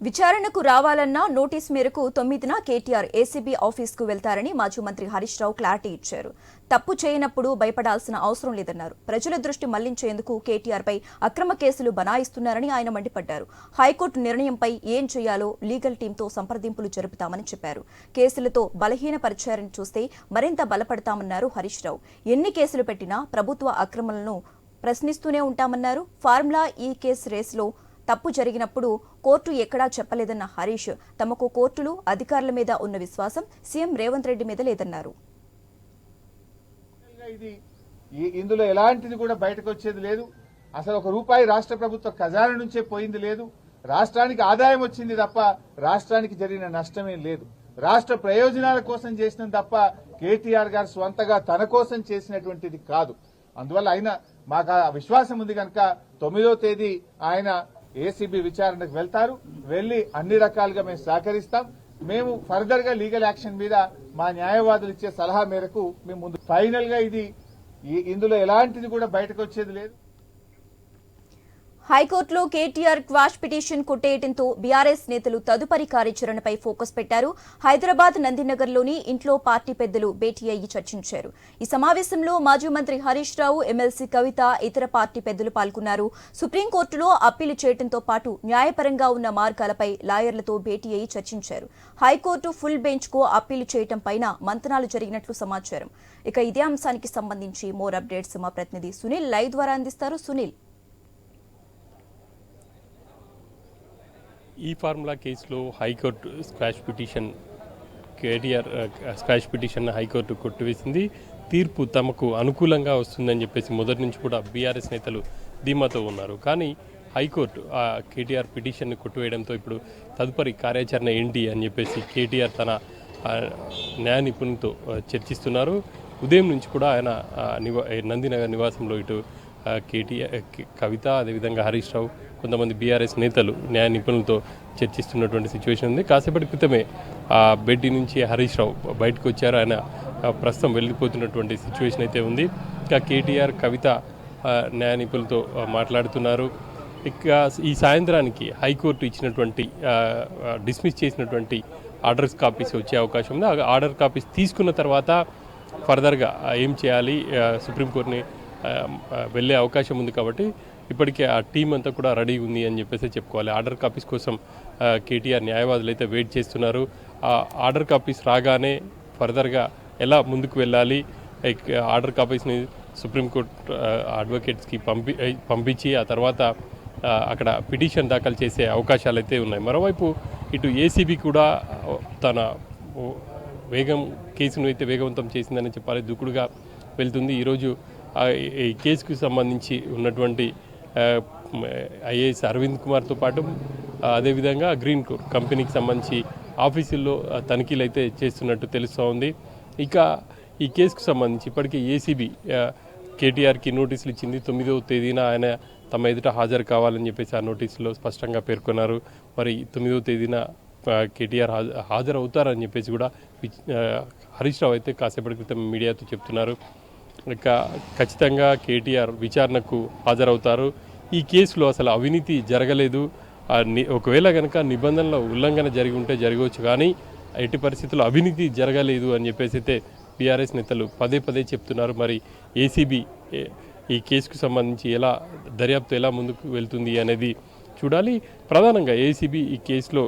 విచారణకు రావాలన్న నోటీస్ మేరకు 9న కేటీఆర్ ఏసీబీ ఆఫీస్కు వెళ్తారని మాజీ మంత్రి హరీష్ రావు క్లారిటీ ఇచ్చారు. తప్పు చేయనప్పుడు భయపడాల్సిన అవసరం లేదన్నారు. ప్రజల దృష్టి మళ్లించేందుకు కేటీఆర్పై అక్రమ కేసులు బనాయిస్తున్నారని ఆయన మండిపడ్డారు. హైకోర్టు నిర్ణయంపై ఏం చేయాలో లీగల్ టీంతో సంప్రదింపులు జరుపుతామని చెప్పారు. కేసులతో బలహీనపరిచారని చూస్తే మరింత బలపడతామన్నారు హరీష్ రావు. ఎన్ని కేసులు పెట్టినా ప్రభుత్వ అక్రమాలను ప్రశ్నిస్తూనే ఉంటామన్నారు. ఫార్ములా ఈ కేసు రేసులో తప్పు జరిగినప్పుడు కోర్టు ఎక్కడా చెప్పలేదన్న హరీష్ తమకు కోర్టులు అధికారుల మీద ఉన్న విశ్వాసం సీఎం రేవంత్ రెడ్డి మీద లేదన్నారు. ఇందులో ఎలాంటిది కూడా బయటకు వచ్చేది లేదు. అసలు ఒక రూపాయి రాష్ట్ర ప్రభుత్వ ఖజానా నుంచే పోయింది లేదు. రాష్ట్రానికి ఆదాయం వచ్చింది తప్ప రాష్ట్రానికి జరిగిన నష్టమే లేదు. రాష్ట్ర ప్రయోజనాల కోసం చేసిన తప్ప కేటీఆర్ గారు స్వంతగా తన కోసం చేసినటువంటిది కాదు. అందువల్ల ఆయన మాకు ఆ విశ్వాసం ఉంది కనుక 9వ తేదీ ఆయన ఏసీబీ విచారణకు వెళ్తారు. వెళ్లి అన్ని రకాలుగా మేము సహకరిస్తాం. మేము ఫర్దర్ గా లీగల్ యాక్షన్ మీద మా న్యాయవాదులు ఇచ్చే సలహా మేరకు మేము ముందు ఫైనల్ గా ఇందులో ఎలాంటిది కూడా బయటకు వచ్చేది లేదు. హైకోర్టులో కేటీఆర్ క్వాష్ పిటిషన్ కొట్టేయడంతో బీఆర్ఎస్ నేతలు తదుపరి కార్యాచరణపై ఫోకస్ పెట్టారు. హైదరాబాద్ నందినగర్లోని ఇంట్లో పార్టీ పెద్దలు భేటీ అయ్యి చర్చించారు. ఈ సమావేశంలో మాజీ మంత్రి హరీష్ రావు, ఎమ్మెల్సీ కవిత, ఇతర పార్టీ పెద్దలు పాల్గొన్నారు. సుప్రీంకోర్టులో అప్పీలు చేయడంతో పాటు న్యాయపరంగా ఉన్న మార్గాలపై లాయర్లతో భేటీ అయ్యి చర్చించారు. హైకోర్టు ఫుల్ బెంచ్ కు అప్పీలు చేయడం పైన మంతనాలు జరిగినట్లు సమాచారం. ఇక ఇదే అంశానికి సంబంధించి మోర్ అప్డేట్స్ మా ప్రతినిధి సునీల్ లైవ్ ద్వారా అందిస్తారు. సునీల్, ఈ ఫార్ములా కేసులో high court squash petition KTR squash petition high court కొట్టివేసింది. తీర్పు తమకు అనుకూలంగా వస్తుందని చెప్పేసి మొదటి నుంచి కూడా బీఆర్ఎస్ నేతలు ధీమాతో ఉన్నారు. కానీ హైకోర్టు ఆ కేటీఆర్ పిటిషన్ను కొట్టివేయడంతో ఇప్పుడు తదుపరి కార్యాచరణ ఏంటి అని చెప్పేసి కేటీఆర్ తన న్యాయ నిపుణులతో చర్చిస్తున్నారు. ఉదయం నుంచి కూడా ఆయన నందినగర్ నివాసంలో ఇటు కేటీఆర్, కవిత, అదేవిధంగా హరీష్ రావు, కొంతమంది బీఆర్ఎస్ నేతలు న్యాయ నిపుణులతో చర్చిస్తున్నటువంటి సిచ్యువేషన్ ఉంది. కాసేపటి క్రితమే ఆ భేటీ నుంచి హరీష్ రావు బయటకు వచ్చారు. ఆయన ప్రస్తుతం వెళ్ళిపోతున్నటువంటి సిచ్యువేషన్ అయితే ఉంది. ఇంకా కేటీఆర్, కవిత న్యాయ నిపుణులతో మాట్లాడుతున్నారు. ఇక ఈ సాయంత్రానికి హైకోర్టు ఇచ్చినటువంటి డిస్మిస్ చేసినటువంటి ఆర్డర్స్ కాపీస్ వచ్చే అవకాశం ఉంది. ఆ ఆర్డర్ కాపీస్ తీసుకున్న తర్వాత ఫర్దర్గా ఏం చేయాలి, సుప్రీంకోర్టుని వెళ్ళే అవకాశం ఉంది. కాబట్టి ఇప్పటికే ఆ టీం అంతా కూడా రెడీ ఉంది అని చెప్పేసి చెప్పుకోవాలి. ఆర్డర్ కాపీస్ కోసం కేటీఆర్ న్యాయవాదులు అయితే వెయిట్ చేస్తున్నారు. ఆ ఆర్డర్ కాపీస్ రాగానే ఫర్దర్గా ఎలా ముందుకు వెళ్ళాలి, ఆర్డర్ కాపీస్ని సుప్రీంకోర్టు అడ్వకేట్స్కి పంపించి ఆ తర్వాత అక్కడ పిటిషన్ దాఖలు చేసే అవకాశాలు అయితే ఉన్నాయి. మరోవైపు ఇటు ఏసీబీ కూడా తన కేసును అయితే వేగవంతం చేసిందని చెప్పాలి, దూకుడుగా వెళ్తుంది. ఈరోజు ఈ కేసుకు సంబంధించి ఉన్నటువంటి ఐఏఎస్ అరవింద్ కుమార్తో పాటు అదేవిధంగా గ్రీన్ కోర్ కంపెనీకి సంబంధించి ఆఫీసుల్లో తనిఖీలు అయితే చేస్తున్నట్టు తెలుస్తూ ఉంది. ఇక ఈ కేసుకు సంబంధించి ఇప్పటికే ఏసీబీ కేటీఆర్కి నోటీసులు ఇచ్చింది. 9వ తేదీన ఆయన తమ ఎదుట హాజరు కావాలని చెప్పేసి ఆ నోటీసులో స్పష్టంగా పేర్కొన్నారు. మరి 9వ తేదీన కేటీఆర్ హాజరవుతారని చెప్పేసి కూడా హరీష్ రావు అయితే కాసేపటి క్రితం మీడియాతో చెప్తున్నారు. ఇక ఖచ్చితంగా కేటీఆర్ విచారణకు హాజరవుతారు. ఈ కేసులో అసలు అవినీతి జరగలేదు, ఒకవేళ కనుక నిబంధనల ఉల్లంఘన జరిగి ఉంటే జరగవచ్చు, కానీ ఎట్టి పరిస్థితుల్లో అవినీతి జరగలేదు అని చెప్పేసి అయితే బీఆర్ఎస్ నేతలు పదే పదే చెప్తున్నారు. మరి ఏసీబీ ఈ కేసుకు సంబంధించి దర్యాప్తు ఎలా ముందుకు వెళ్తుంది అనేది చూడాలి. ప్రధానంగా ఏసీబీ ఈ కేసులో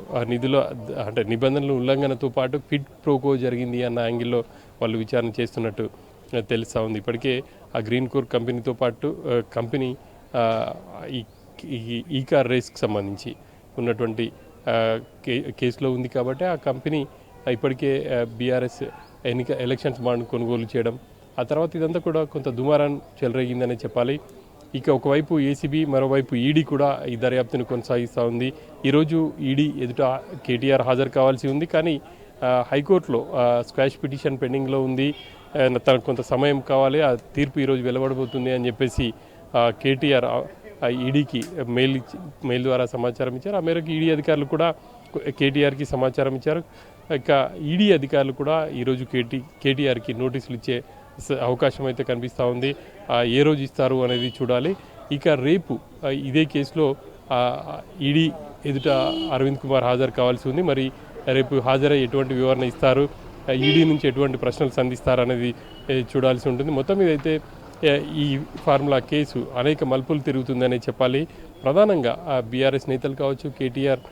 నిబంధనల ఉల్లంఘనతో పాటు క్విడ్ ప్రోకో జరిగింది అన్న యాంగిల్లో వాళ్ళు విచారణ చేస్తున్నట్టు తెలుస్తూ ఉంది. ఇప్పటికే ఆ గ్రీన్ కోర్ కంపెనీతో పాటు కంపెనీ ఈ కార్ రేస్కి సంబంధించి ఉన్నటువంటి కేసులో ఉంది. కాబట్టి ఆ కంపెనీ ఇప్పటికే బీఆర్ఎస్ ఎలక్షన్స్ బాండ్ కొనుగోలు చేయడం, ఆ తర్వాత ఇదంతా కూడా కొంత దుమారం చెలరేగిందనే చెప్పాలి. ఇక ఒకవైపు ఏసీబీ, మరోవైపు ఈడీ కూడా ఈ దర్యాప్తును కొనసాగిస్తూ ఉంది. ఈరోజు ఈడీ ఎదుట కేటీఆర్ హాజరు కావాల్సి ఉంది, కానీ హైకోర్టులో స్క్వాష్ పిటిషన్ పెండింగ్లో ఉంది. తనకు కొంత సమయం కావాలి, ఆ తీర్పు ఈరోజు వెలువడబోతుంది అని చెప్పేసి కేటీఆర్ ఈడీకి మెయిల్ ద్వారా సమాచారం ఇచ్చారు. ఆ మేరకు ఈడీ అధికారులు కూడా కేటీఆర్కి సమాచారం ఇచ్చారు. ఇక ఈడీ అధికారులు కూడా ఈరోజు కేటీఆర్కి నోటీసులు ఇచ్చే అవకాశం అయితే కనిపిస్తూ ఉంది. ఏ రోజు ఇస్తారు అనేది చూడాలి. ఇక రేపు ఇదే కేసులో ఈడీ ఎదుట అరవింద్ కుమార్ హాజరు కావాల్సి ఉంది. మరి రేపు హాజరై ఎటువంటి వివరణ ఇస్తారు, ఈడీ నుంచి ఎటువంటి ప్రశ్నలు సంధిస్తారు అనేది చూడాల్సి ఉంటుంది. మొత్తం మీద అయితే ఈ ఫార్ములా కేసు అనేక మలుపులు తిరుగుతుందనే చెప్పాలి. ప్రధానంగా బీఆర్ఎస్ నేతలు కావచ్చు, కేటీఆర్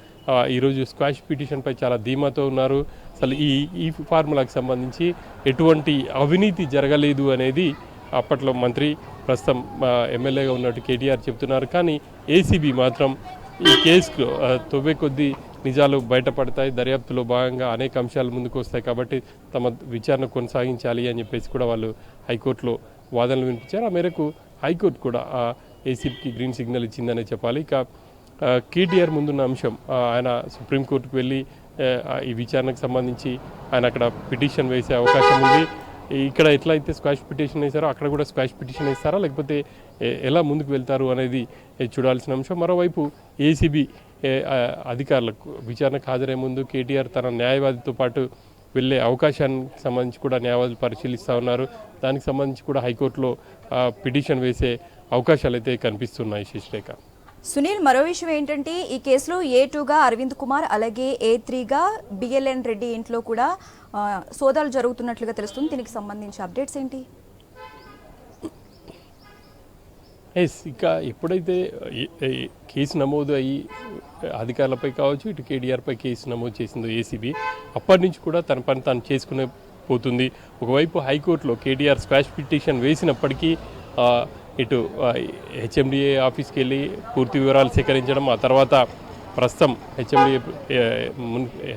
ఈరోజు స్క్వాష్ పిటిషన్పై చాలా ధీమాతో ఉన్నారు. అసలు ఈ ఫార్ములాకి సంబంధించి ఎటువంటి అవినీతి జరగలేదు అనేది అప్పట్లో మంత్రి, ప్రస్తుతం ఎమ్మెల్యేగా ఉన్నట్టు కేటీఆర్ చెప్తున్నారు. కానీ ఏసీబీ మాత్రం ఈ కేసులో తవ్వే కొద్దీ నిజాలు బయటపడతాయి, దర్యాప్తులో భాగంగా అనేక అంశాలు ముందుకు వస్తాయి కాబట్టి తమ విచారణ కొనసాగించాలి అని చెప్పేసి కూడా వాళ్ళు హైకోర్టులో వాదనలు వినిపించారు. ఆ మేరకు హైకోర్టు కూడా ఏసీబీకి గ్రీన్ సిగ్నల్ ఇచ్చిందనే చెప్పాలి. ఇక కేటీఆర్ ముందున్న అంశం, ఆయన సుప్రీంకోర్టుకు వెళ్ళి ఈ విచారణకు సంబంధించి ఆయన అక్కడ పిటిషన్ వేసే అవకాశం ఉంది. ఇక్కడ ఎట్లయితే స్క్వాష్ పిటిషన్ వేశారో అక్కడ కూడా స్క్వాష్ పిటిషన్ వేస్తారా, లేకపోతే ఎలా ముందుకు వెళ్తారు అనేది చూడాల్సిన అంశం. మరోవైపు ఏసీబీ అధికారులకు విచారణకు హాజరయ్యే ముందు కేటీఆర్ తన న్యాయవాదితో పాటు వెళ్ళే అవకాశానికి సంబంధించి కూడా న్యాయవాదులు పరిశీలిస్తూ ఉన్నారు. దానికి సంబంధించి కూడా హైకోర్టులో పిటిషన్ వేసే అవకాశాలు అయితే కనిపిస్తున్నాయి. శశిరేఖ. సునీల్, మరో విషయం ఏంటంటే ఈ కేసులో A2గా అరవింద్ కుమార్, అలాగే A3గా బిఎల్ఎన్ రెడ్డి ఇంట్లో కూడా సోదాలు జరుగుతున్నట్లుగా తెలుస్తుంది. దీనికి సంబంధించి అప్డేట్స్ ఏంటి? ఇక ఎప్పుడైతే కేసు నమోదు అయ్యి అధికారులపై కావచ్చు, ఇటు కేటీఆర్పై కేసు నమోదు చేసిందో ఏసీబీ, అప్పటి నుంచి కూడా తన పని తాను చేసుకునే పోతుంది. ఒకవైపు హైకోర్టులో కేటీఆర్ స్క్వాష్ పిటిషన్ వేసినప్పటికీ ఇటు హెచ్ఎండిఏ ఆఫీస్కి వెళ్ళి పూర్తి వివరాలు సేకరించడం, ఆ తర్వాత ప్రస్తుతం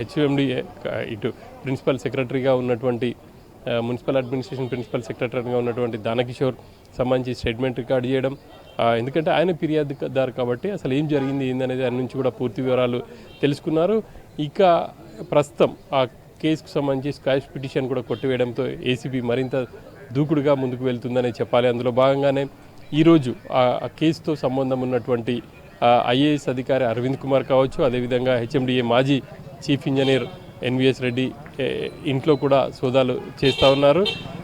హెచ్ఎండిఏ ఇటు ప్రిన్సిపల్ సెక్రటరీగా ఉన్నటువంటి మున్సిపల్ అడ్మినిస్ట్రేషన్ ప్రిన్సిపల్ సెక్రటరీగా ఉన్నటువంటి దానకిషోర్ సంబంధించి స్టేట్మెంట్ రికార్డ్ చేయడం, ఎందుకంటే ఆయన ఫిర్యాదుదారు కాబట్టి అసలు ఏం జరిగింది ఏందనేది ఆయన నుంచి కూడా పూర్తి వివరాలు తెలుసుకున్నారు. ఇక ప్రస్తుతం ఆ కేసుకు సంబంధించి స్క్వాష్ పిటిషన్ కూడా కొట్టివేయడంతో ఏసీబీ మరింత దూకుడుగా ముందుకు వెళ్తుందనే చెప్పాలి. అందులో భాగంగానే ఈరోజు ఆ కేసుతో సంబంధం ఉన్నటువంటి ఐఏఎస్ అధికారి అరవింద్ కుమార్ కావచ్చు, అదేవిధంగా హెచ్ఎండిఏ మాజీ చీఫ్ ఇంజనీర్ ఎన్వీఎస్ రెడ్డి ఇంట్లో కూడా సోదాలు చేస్తూ ఉన్నారు.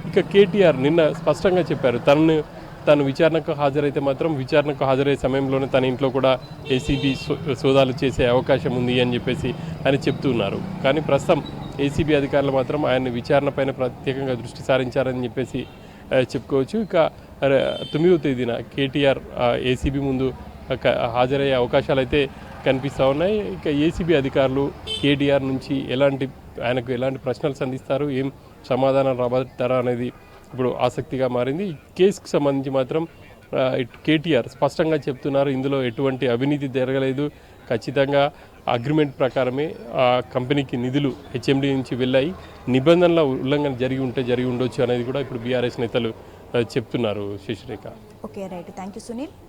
ఇక కేటీఆర్ నిన్న స్పష్టంగా చెప్పారు, తను విచారణకు హాజరైతే మాత్రం విచారణకు హాజరయ్యే సమయంలోనే తన ఇంట్లో కూడా ఏసీబీ సోదాలు చేసే అవకాశం ఉంది అని చెప్పేసి ఆయన చెప్తున్నారు. కానీ ప్రస్తుతం ఏసీబీ అధికారులు మాత్రం ఆయన విచారణ పైన ప్రత్యేకంగా దృష్టి సారించారని చెప్పేసి చెప్పుకోవచ్చు. ఇక 9వ తేదీన కేటీఆర్ ఏసీబీ ముందు హాజరయ్యే అవకాశాలు అయితే కనిపిస్తూ ఉన్నాయి. ఇక ఏసీబీ అధికారులు కేటీఆర్ నుంచి ఆయనకు ఎలాంటి ప్రశ్నలు సంధిస్తారు, ఏం సమాధానం రాబడతారా అనేది ఇప్పుడు ఆసక్తిగా మారింది. ఈ కేసుకు సంబంధించి మాత్రం కేటీఆర్ స్పష్టంగా చెప్తున్నారు, ఇందులో ఎటువంటి అవినీతి జరగలేదు, ఖచ్చితంగా అగ్రిమెంట్ ప్రకారమే ఆ కంపెనీకి నిధులు హెచ్ఎండి నుంచి వెళ్ళాయి, నిబంధనల ఉల్లంఘన జరిగి ఉండొచ్చు అనేది కూడా ఇప్పుడు బీఆర్ఎస్ నేతలు చెప్తున్నారు. Shashirekha. Okay, right. Thank you Sunil.